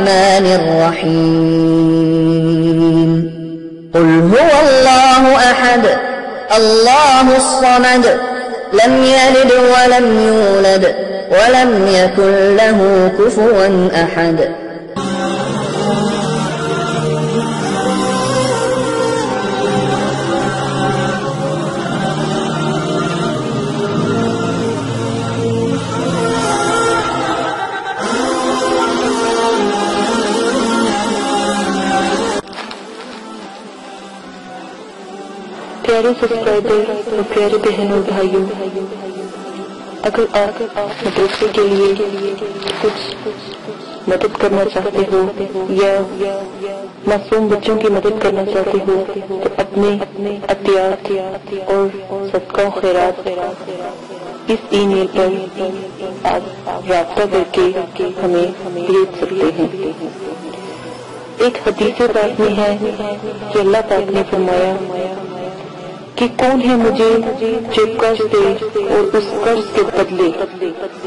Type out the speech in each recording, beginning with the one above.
الرحمن الرحيم قل هو الله أحد الله الصمد لم يلد ولم يولد ولم يكن له كفوا أحد. پیارے سبسکرائبر اور پیارے بہنوں اور بھائیوں، اگر آپ مدرسے کے لیے کچھ مدد کرنا چاہتے ہو یا معصوم بچوں کی مدد کرنا چاہتے ہو تو اپنے عطیات اور صدقہ و خیرات اس ای میل پر آپ رابطہ کر کے ہمیں بھیج سکتے ہیں۔ ایک حدیث پاک میں ہے کہ اللہ پاک نے فرمایا کہ کون ہے مجھے جو قرض دے اور اس قرض کے بدلے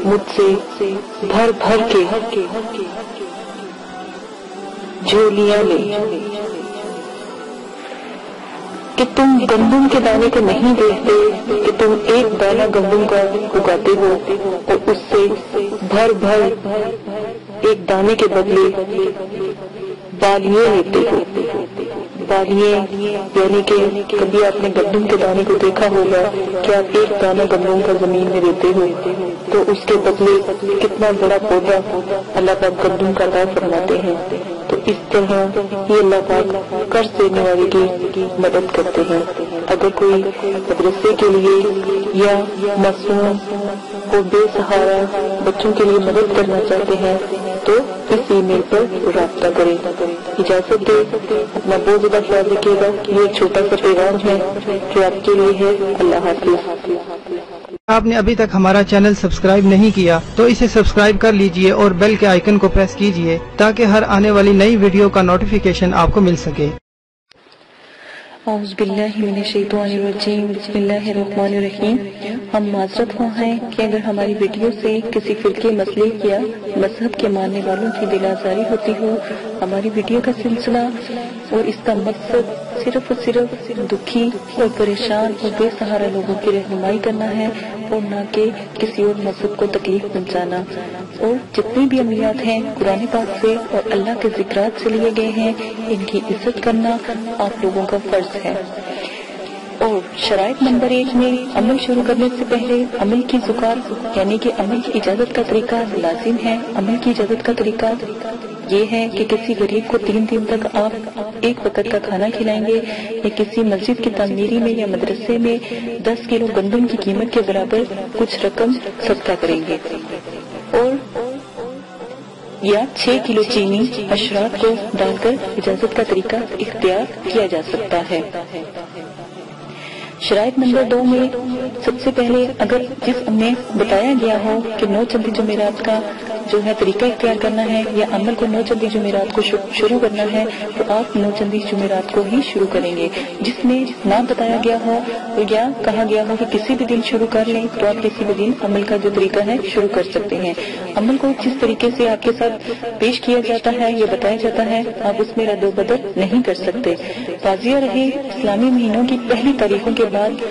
مجھ سے بھر بھر کے جھولیاں لے، کہ تم گندم کے دانے کو نہیں دیکھتے کہ تم ایک دانہ گندم کا اگاتے ہو اور اس سے بھر بھر ایک دانے کے بدلے بالیاں لیتے ہو۔ بالیاں یعنی کہ کبھی آپ نے گندم کے دانے کو دیکھا ہوگا کہ آپ ایک دانہ گندم کا زمین میں دیتے ہو تو اس کے بدلے کتنا بڑا پودا اللہ پاک گندم کا عطا فرماتے ہیں۔ تو اس طرح یہ اللہ پاک قرض دینے والے کی مدد کرتے ہیں۔ اگر کوئی مدرسے کے لیے یا معصوم اور بے سہارا بچوں کے لیے مدد کرنا چاہتے ہیں تو اس ای میل پر رابطہ کریں۔ اجازت دے، اپنا بہت زیادہ خیال رکھیے گا۔ یہ ایک چھوٹا سا پیغام ہے جو آپ کے لیے ہے۔ اللہ حافظ۔ آپ نے ابھی تک ہمارا چینل سبسکرائب نہیں کیا تو اسے سبسکرائب کر لیجئے اور بیل کے آئیکن کو پریس کیجئے تاکہ ہر آنے والی نئی ویڈیو کا نوٹیفیکیشن آپ کو مل سکے۔ اعوذ باللہ من الشیطان الرجیم، بسم اللہ الرحمن الرحیم۔ ہم معذرت خواہ ہیں کہ اگر ہماری ویڈیو سے کسی فرقے مسلک یا مذہب کے ماننے والوں کی دل آزاری ہوتی ہو، ہماری ویڈیو کا سلسلہ اور اس کا مقصد صرف اور صرف دکھی اور پریشان اور بے سہارا لوگوں کی رہنمائی کرنا ہے اور نہ کہ کسی اور مذہب کو تکلیف پہنچانا۔ اور جتنے بھی عملیات ہیں قرآن پاک سے اور اللہ کے ذکرات سے لیے گئے ہیں، ان کی عزت کرنا آپ لوگوں کا فرض ہے۔ اور شرائط نمبر 1 میں عمل شروع کرنے سے پہلے عمل کی زکات یعنی کہ عمل کی اجازت کا طریقہ لازم ہے۔ عمل کی اجازت کا طریقہ یہ ہے کہ کسی غریب کو 3 دن تک آپ ایک وقت کا کھانا کھلائیں گے یا کسی مسجد کی تعمیری میں یا مدرسے میں 10 کلو گندم کی قیمت کے برابر کچھ رقم صدقہ کریں گے، اور یا 6 کلو چینی اشراط کو ڈال کر اجازت کا طریقہ اختیار کیا جا سکتا ہے۔ شرائط نمبر 2 میں سب سے پہلے اگر جس میں بتایا گیا ہو کہ 9 چندی جمعرات کا جو ہے طریقہ اختیار کرنا ہے یا عمل کو 9 چندی جمعرات کو شروع کرنا ہے تو آپ 9 چندی جمعرات کو ہی شروع کریں گے۔ جس میں نہ بتایا گیا ہو یا کہا گیا ہو کہ کسی بھی دن شروع کر لیں تو آپ کسی بھی دن عمل کا جو طریقہ ہے شروع کر سکتے ہیں۔ عمل کو جس طریقے سے آپ کے ساتھ پیش کیا جاتا ہے یا بتایا جاتا ہے آپ اس میں رد و بدل نہیں کر سکتے۔ واضح رہے، اسلامی مہینوں کی پہلی تاریخوں کے بعد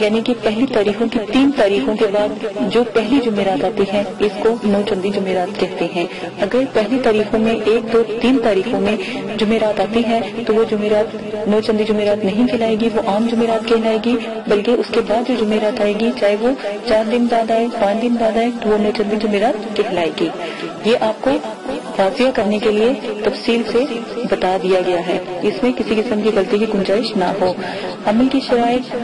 یعنی کہ پہلی تاریخوں کی 3 تاریخوں کے بعد جو پہلی جمعرات آتی ہے اس کو 9 چندی جمعرات کہتے ہیں۔ اگر پہلی تاریخوں میں 1، 2، 3 تاریخوں میں جمعرات آتی ہے تو وہ جمعرات 9 چندی جمعرات نہیں کہلائے گی، وہ عام جمعرات کہلائے گی، بلکہ اس کے بعد جو جمعرات آئے گی چاہے وہ 4 دن بعد آئے، 5 دن بعد آئے تو وہ 9 چندی جمعرات کہلائے گی۔ یہ آپ کو واضح کرنے کے لیے تفصیل سے بتا دیا گیا ہے، اس میں کسی قسم کی غلطی کی گنجائش نہ ہو۔ عمل کی شرائط،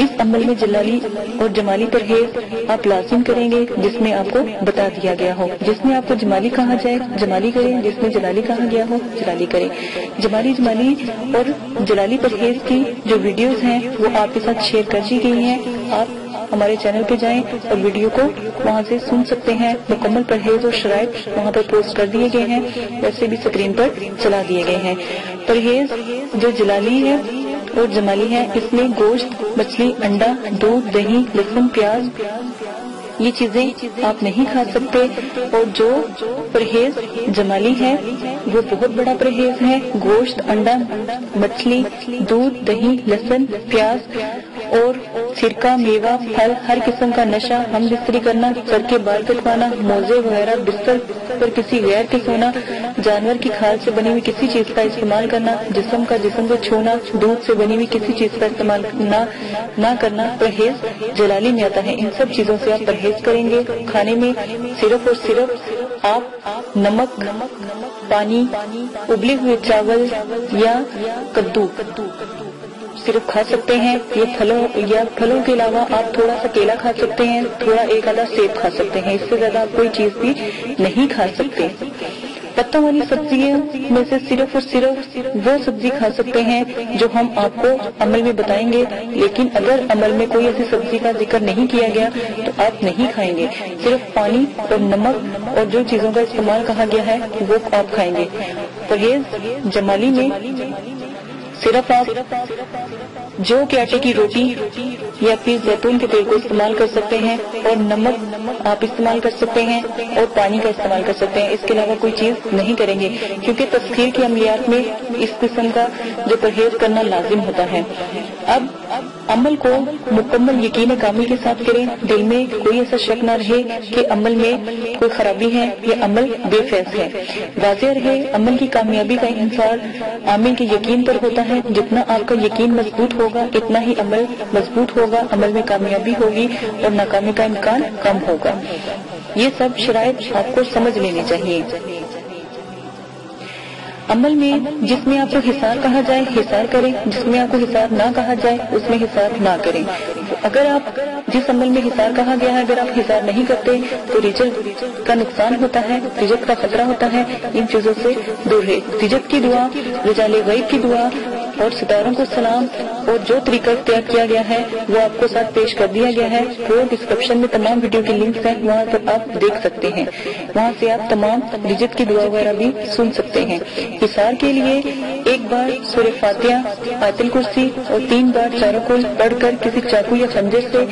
اس عمل میں جلالی اور جمالی پرہیز آپ لازم کریں گے جس میں آپ کو بتا دیا گیا ہو۔ جس میں آپ کو جمالی کہا جائے جمالی کریں، جس میں جلالی کہا گیا ہو جلالی کریں۔ جمالی اور جلالی پرہیز کی جو ویڈیوز ہیں وہ آپ کے ساتھ شیئر کر دی گئی ہیں۔ آپ ہمارے چینل پہ جائیں اور ویڈیو کو وہاں سے سن سکتے ہیں۔ مکمل پرہیز اور شرائط وہاں پر پوسٹ کر دیے گئے ہیں، ویسے بھی اسکرین پر چلا دیے گئے ہیں۔ پرہیز جو جلالی ہے اور جمالی ہے، اس میں گوشت، مچھلی، انڈا، دودھ، دہی، لہسن، پیاز یہ چیزیں آپ نہیں کھا سکتے، اور جو پرہیز جمالی ہے وہ بہت بڑا پرہیز ہے۔ گوشت، انڈا، مچھلی، دودھ، دہی، لہسن، پیاز اور سرکہ، میوہ، پھل، ہر قسم کا نشہ، ہم بستری کرنا، سر کے بال کٹوانا، موزے وغیرہ، بستر پر کسی غیر کے سونا، جانور کی کھال سے بنی ہوئی کسی چیز کا استعمال کرنا، جسم کو چھونا، دودھ سے بنی ہوئی کسی چیز کا استعمال نہ کرنا پرہیز جلالی میں آتا ہے۔ ان سب چیزوں سے آپ پرہیز کریں گے۔ کھانے میں صرف اور صرف آپ نمک، پانی، ابلے ہوئے چاول یا کدو صرف کھا سکتے ہیں۔ یہ پھلوں کے علاوہ آپ تھوڑا سا کیلا کھا سکتے ہیں، تھوڑا ایک آدھا سیب کھا سکتے ہیں، اس سے زیادہ آپ کوئی چیز بھی نہیں کھا سکتے۔ پتوں والی سبزیوں میں سے صرف اور صرف وہ سبزی کھا سکتے ہیں جو ہم آپ کو عمل میں بتائیں گے، لیکن اگر عمل میں کوئی ایسی سبزی کا ذکر نہیں کیا گیا تو آپ نہیں کھائیں گے۔ صرف پانی اور نمک اور جو چیزوں کا استعمال کہا گیا ہے وہ آپ کھائیں گے۔ پرہیز جمالی میں صرف آپ جو کہ آٹے کی روٹی یا پھر زیتون کے تیل کو استعمال کر سکتے ہیں، اور نمک آپ استعمال کر سکتے ہیں، اور پانی کا استعمال کر سکتے ہیں۔ اس کے علاوہ کوئی چیز نہیں کریں گے، کیونکہ تسخیر کی عملیات میں اس قسم کا جو پرہیز کرنا لازم ہوتا ہے۔ اب عمل کو مکمل یقین کامل کے ساتھ کریں، دل میں کوئی ایسا شک نہ رہے کہ عمل میں کوئی خرابی ہے یا عمل بے فیض ہے۔ واضح رہے عمل کی کامیابی کا انحصار عامل کے یقین پر ہوتا ہے۔ جتنا آپ کا یقین مضبوط ہوگا اتنا ہی عمل مضبوط ہوگا، عمل میں کامیابی ہوگی اور ناکامی کا امکان کم ہوگا۔ یہ سب شرائط آپ کو سمجھ لینی چاہیے۔ عمل میں جس میں آپ کو حصار کہا جائے حصار کریں، جس میں آپ کو حصار نہ کہا جائے اس میں حصار نہ کریں۔ اگر آپ جس عمل میں حصار کہا گیا ہے اگر آپ حصار نہیں کرتے تو رجت کا نقصان ہوتا ہے، رجت کا خطرہ ہوتا ہے۔ ان چیزوں سے دور رہے۔ رجت کی دعا، رجال غیب کی دعا اور ستاروں کو سلام اور جو طریقہ اختیار کیا گیا ہے وہ آپ کو ساتھ پیش کر دیا گیا ہے۔ وہ ڈسکرپشن میں تمام ویڈیو کے لنکس ہیں، وہاں پر آپ دیکھ سکتے ہیں، وہاں سے آپ تمام رجت کی دعا وغیرہ بھی سن سکتے ہیں۔ حصار کے لیے ایک بار سورہ فاتحہ، آیت الکرسی اور 3 بار چاروں کل پڑھ کر کسی چاقو یا خنجر سے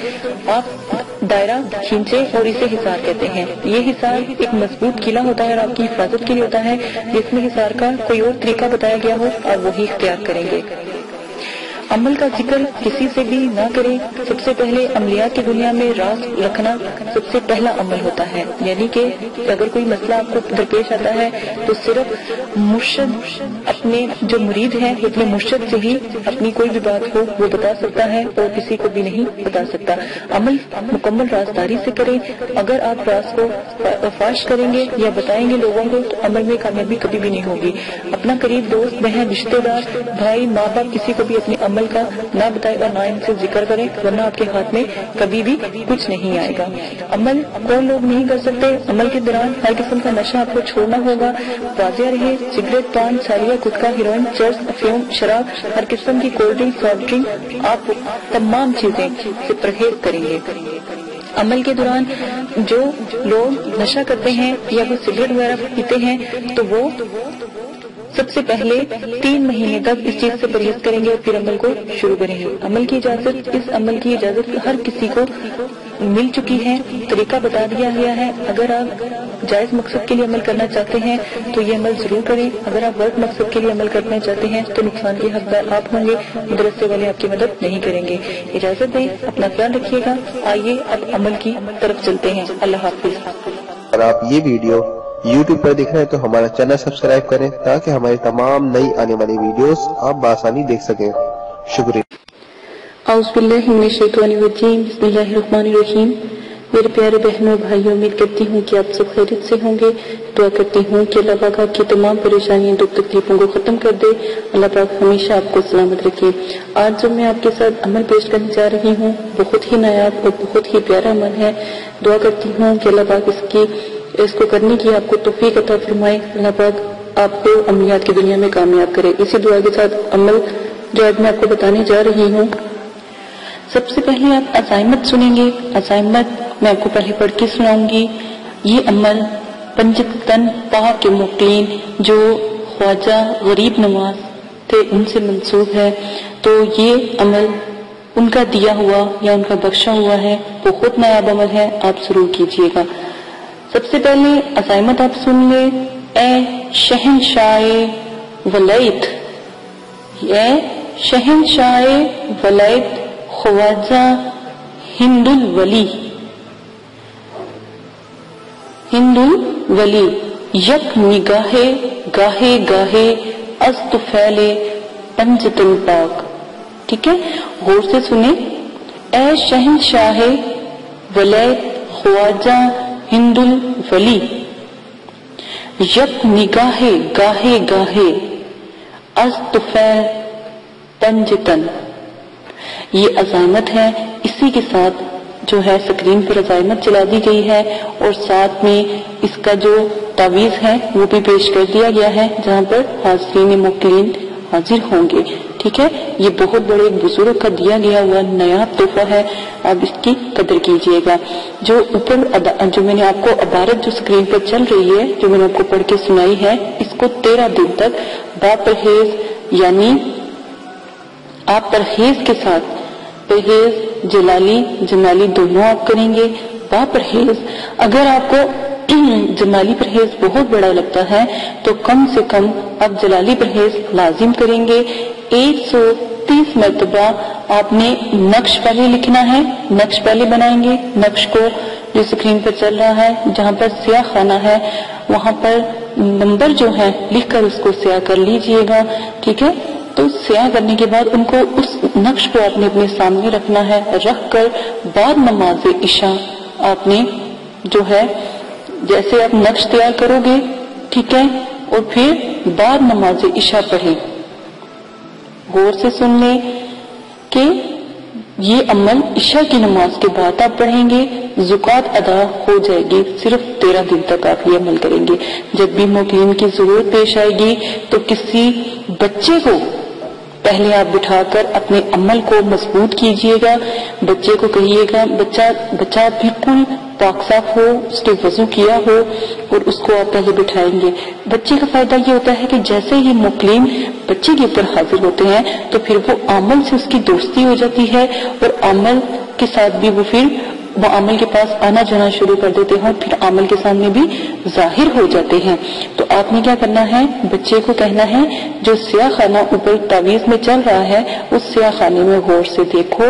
آپ دائرہ کھینچے اور اسے حصار کہتے ہیں۔ یہ حصار ایک مضبوط قلعہ ہوتا ہے اور آپ کی حفاظت کے لیے ہوتا ہے۔ جس میں حصار کا کوئی اور طریقہ بتایا گیا ہو آپ وہی اختیار کریں گے۔ عمل کا ذکر کسی سے بھی نہ کریں۔ سب سے پہلے عملیات کی دنیا میں راز رکھنا سب سے پہلا عمل ہوتا ہے، یعنی کہ اگر کوئی مسئلہ آپ کو درپیش آتا ہے تو صرف مرشد اپنے جو مرید ہے اپنے مرشد سے ہی اپنی کوئی بھی بات ہو وہ بتا سکتا ہے اور کسی کو بھی نہیں بتا سکتا۔ عمل مکمل رازداری سے کریں۔ اگر آپ راز کو فاش کریں گے یا بتائیں گے لوگوں کو تو عمل میں کامیابی کبھی بھی نہیں ہوگی۔ اپنا قریب دوست، بہن، رشتے دار، بھائی، ماں باپ کسی کو بھی اپنے عمل کا نہ بتائے اور نہ ان سے ذکر کریں، ورنہ آپ کے ہاتھ میں کبھی بھی کچھ نہیں آئے گا۔ عمل کون لوگ نہیں کر سکتے؟ عمل کے دوران ہر قسم کا نشہ آپ کو چھوڑنا ہوگا۔ واضح رہے سگریٹ، پان، سالیہ، گٹکا، ہیروئن، چرس، افیون، شراب، ہر قسم کی کولڈ ڈرنک، سافٹ ڈرنک، آپ تمام چیزیں سے پرہیز کریں گے۔ عمل کے دوران جو لوگ نشہ کرتے ہیں یا وہ سگریٹ وغیرہ پیتے ہیں تو وہ سب سے پہلے 3 مہینے تک اس چیز سے پرہیز کریں گے اور پھر عمل کو شروع کریں گے۔ عمل کی اجازت، اس عمل کی اجازت ہر کسی کو مل چکی ہے، طریقہ بتا دیا گیا ہے۔ اگر آپ جائز مقصد کے لیے عمل کرنا چاہتے ہیں تو یہ عمل ضرور کریں۔ اگر آپ غلط مقصد کے لیے عمل کرنا چاہتے ہیں تو نقصان کے حقدار آپ ہوں گے، مدرسے والے آپ کی مدد نہیں کریں گے۔ اجازت دیں، اپنا خیال رکھیے گا۔ آئیے اب عمل کی طرف چلتے ہیں۔ اللہ حافظ۔ اگر آپ یہ ویڈیو YouTube پر دیکھ رہے ہیں تو ہمارا چینل سبسکرائب کریں تاکہ ہماری تمام نئی آنے والی ویڈیوز آپ بآسانی دیکھ سکیں۔ شکریہ۔ اعوذ باللہ من الشیطان الرجیم، بسم اللہ الرحمن الرحیم۔ میرے پیارے بہنوں بھائیوں، امید کرتی ہوں کہ آپ سب خیریت سے ہوں گے۔ دعا کرتی ہوں کہ اللہ پاک آپ کی تمام پریشانیاں، دکھ تکلیفوں کو ختم کر دے۔ اللہ پاک ہمیشہ آپ کو سلامت رکھے۔ آج جو میں آپ کے ساتھ عمل پیش کرنے جا رہی ہوں بہت ہی نایاب اور بہت ہی پیارا عمل ہے۔ دعا کرتی ہوں کہ اللہ پاک اس کو کرنے کی آپ کو توفیق عطا فرمائے۔ اللہ پاک آپ کو عملیات کی دنیا میں کامیاب کرے۔ اسی دعا کے ساتھ عمل جو آج میں آپ کو بتانے جا رہی ہوں، سب سے پہلے آپ اسائنمنٹ سنیں گے۔ اسائنمنٹ میں آپ کو پہلے پڑھ کے سناؤں گی۔ یہ عمل پنجتن پاک کے موقعین جو خواجہ غریب نواز تھے ان سے منسوب ہے، تو یہ عمل ان کا دیا ہوا یا ان کا بخشا ہوا ہے وہ خود نایاب عمل ہے، آپ ضرور کیجیے گا۔ سب سے پہلے اسائنمنٹ آپ سن لیں، اے شہنشاہ ولایت، اے شہنشاہ ولایت خواجہ ہند الولی، ہند الولی، یک نگاہے گاہے گاہے از طفیل پنجتن پاک۔ ٹھیک ہے، غور سے سنیں، اے شہنشاہ ولایت خواجہ ہند الولی، یک نگاہے گاہے گاہے از طفیل پنجتن۔ یہ عزائمت ہے، اسی کے ساتھ جو ہے اسکرین پر عزائمت چلا دی گئی ہے اور ساتھ میں اس کا جو تعویذ ہے وہ بھی پیش کر دیا گیا ہے جہاں پر حاضرین موکلین حاضر ہوں گے۔ ٹھیک ہے، یہ بہت بڑے ایک بزرگ کا دیا گیا ہوا نیا تحفہ ہے، آپ اس کی قدر کیجئے گا۔ جو اوپر جو میں نے آپ کو عبارت جو اسکرین پر چل رہی ہے، جو میں نے آپ کو پڑھ کے سنائی ہے، اس کو 13 دن تک با پرہیز، یعنی آپ پرہیز کے ساتھ، پرہیز جلالی جمالی دونوں آپ کریں گے، با پرہیز۔ اگر آپ کو جمالی پرہیز بہت بڑا لگتا ہے تو کم سے کم آپ جلالی پرہیز لازم کریں گے۔ 130 مرتبہ آپ نے نقش پہلے لکھنا ہے، نقش پہلے بنائیں گے، نقش کو جو اسکرین پر چل رہا ہے جہاں پر سیاہ خانہ ہے وہاں پر نمبر جو ہے لکھ کر اس کو سیاہ کر لیجئے گا۔ ٹھیک ہے، تو سیاہ کرنے کے بعد ان کو اس نقش کو آپ نے اپنے سامنے رکھنا ہے، رکھ کر بعد نماز عشاء آپ نے جو ہے جیسے آپ نقش تیار کرو گے، ٹھیک ہے، اور پھر بعد نماز عشاء پڑھیں۔ غور سے سن لیں کہ یہ عمل عشاء کی نماز کے بعد آپ پڑھیں گے، زکوٰۃ ادا ہو جائے گی، صرف 13 دن تک آپ یہ عمل کریں گے۔ جب بھی موکلین کی ضرورت پیش آئے گی تو کسی بچے کو پہلے آپ بٹھا کر اپنے عمل کو مضبوط کیجئے گا، بچے کو کہیے گا بچہ بالکل پاک صاف ہو، اس نے وضو کیا ہو، اور اس کو آپ پہلے بٹھائیں گے۔ بچے کا فائدہ یہ ہوتا ہے کہ جیسے ہی موکلین بچے کے اوپر حاضر ہوتے ہیں تو پھر وہ عامل سے اس کی دوستی ہو جاتی ہے اور عامل کے ساتھ بھی وہ عامل کے پاس آنا جانا شروع کر دیتے ہیں اور پھر عامل کے سامنے بھی ظاہر ہو جاتے ہیں۔ تو آپ نے کیا کرنا ہے، بچے کو کہنا ہے جو سیاہ خانہ اوپر تعویذ میں چل رہا ہے اس سیاہ خانے میں غور سے دیکھو،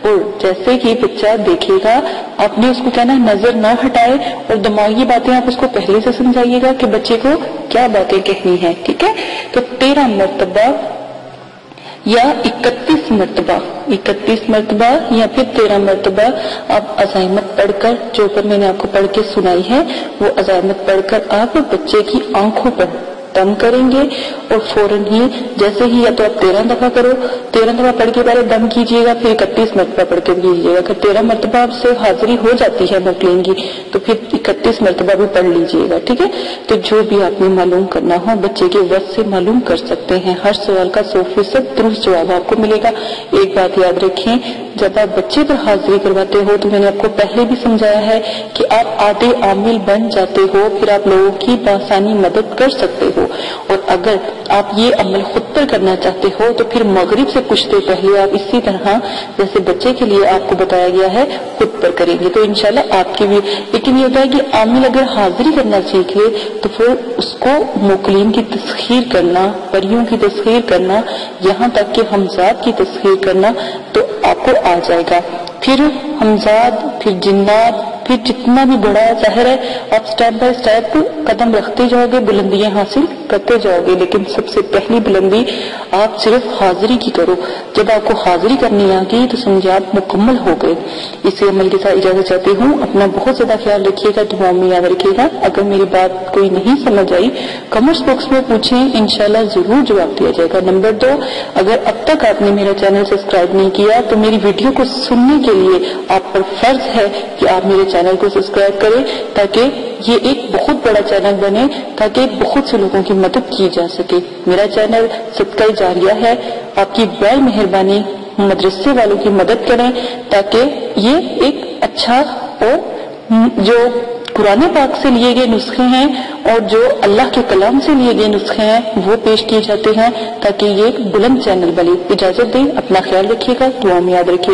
اور جیسے ہی بچہ دیکھے گا آپ نے اس کو کہنا نظر نہ ہٹائے اور دماغی باتیں آپ اس کو پہلے سے سمجھائیے گا کہ بچے کو کیا باتیں کہنی ہے۔ ٹھیک ہے، تو 13 مرتبہ یا 31 مرتبہ یا پھر 13 مرتبہ آپ عزائمت پڑھ کر، جو اوپر میں نے آپ کو پڑھ کے سنائی ہے وہ عزائمت پڑھ کر آپ بچے کی آنکھوں پر دم کریں گے، اور فوراً ہی جیسے ہی یا تو آپ 13 دفعہ کرو، 13 دفعہ پڑھ کے پہلے دم کیجیے گا، پھر 31 مرتبہ پڑھ کے کیجیے گا۔ اگر 13 مرتبہ آپ سے حاضری ہو جاتی ہے موکلین کی تو پھر 31 مرتبہ بھی پڑھ لیجیے گا۔ ٹھیک ہے، تو جو بھی آپ نے معلوم کرنا ہو بچے کے وقت سے معلوم کر سکتے ہیں، ہر سوال کا 100% درست جواب آپ کو ملے گا۔ ایک بات یاد رکھیں، جب آپ بچے پر حاضری کرواتے ہو تو میں نے آپ کو پہلے بھی سمجھایا ہے کہ آپ آدھے عامل بن جاتے ہو، پھر آپ لوگوں کی بآسانی مدد کر سکتے ہو، اور اگر آپ یہ عمل خود پر کرنا چاہتے ہو تو پھر مغرب سے کچھ دیر پہلے آپ اسی طرح جیسے بچے کے لیے آپ کو بتایا گیا ہے خود پر کریں گے تو انشاءاللہ آپ کی بھی۔ لیکن یہ ہوتا ہے کہ عامل اگر حاضری کرنا سیکھ لے تو پھر اس کو موکلین کی تسخیر کرنا، پریوں کی تسخیر کرنا، یہاں تک کہ حمزات کی تسخیر کرنا تو آپ کو آ جائے گا۔ پھر حمزات، پھر جنات، پھر جتنا بھی بڑا ظاہر ہے آپ سٹیپ بائی سٹیپ قدم رکھتے جاؤ گے، بلندیاں حاصل کرتے جاؤ گے، لیکن سب سے پہلی بلندی آپ صرف حاضری کی کرو۔ جب آپ کو حاضری کرنی آ گئی تو سمجھے آپ مکمل ہو گئے۔ اسی عمل کے ساتھ اجازت چاہتی ہوں، اپنا بہت زیادہ خیال رکھیے گا، دعاؤں میں یاد رکھیے گا۔ اگر میری بات کوئی نہیں سمجھ آئی کمنٹس باکس میں پوچھیں، انشاءاللہ ضرور جواب دیا جائے گا۔ نمبر 2، اگر اب تک آپ نے میرا چینل سبسکرائب نہیں کیا تو میری ویڈیو کو سننے کے لیے آپ پر فرض ہے کہ آپ میرے چینل کو سبسکرائب کریں تاکہ یہ ایک بہت بڑا چینل بنے، تاکہ بہت سے لوگوں کی مدد کی جا سکے۔ میرا چینل صدقہ جاریہ ہے، آپ کی بڑی مہربانی مدرسے والوں کی مدد کریں تاکہ یہ ایک اچھا اور جو قرآن پاک سے لیے گئے نسخے ہیں اور جو اللہ کے کلام سے لیے گئے نسخے ہیں وہ پیش کیے جاتے ہیں، تاکہ یہ ایک بلند چینل بنے۔ اجازت دیں، اپنا خیال رکھیے گا، دعا میں یاد رکھیے گا۔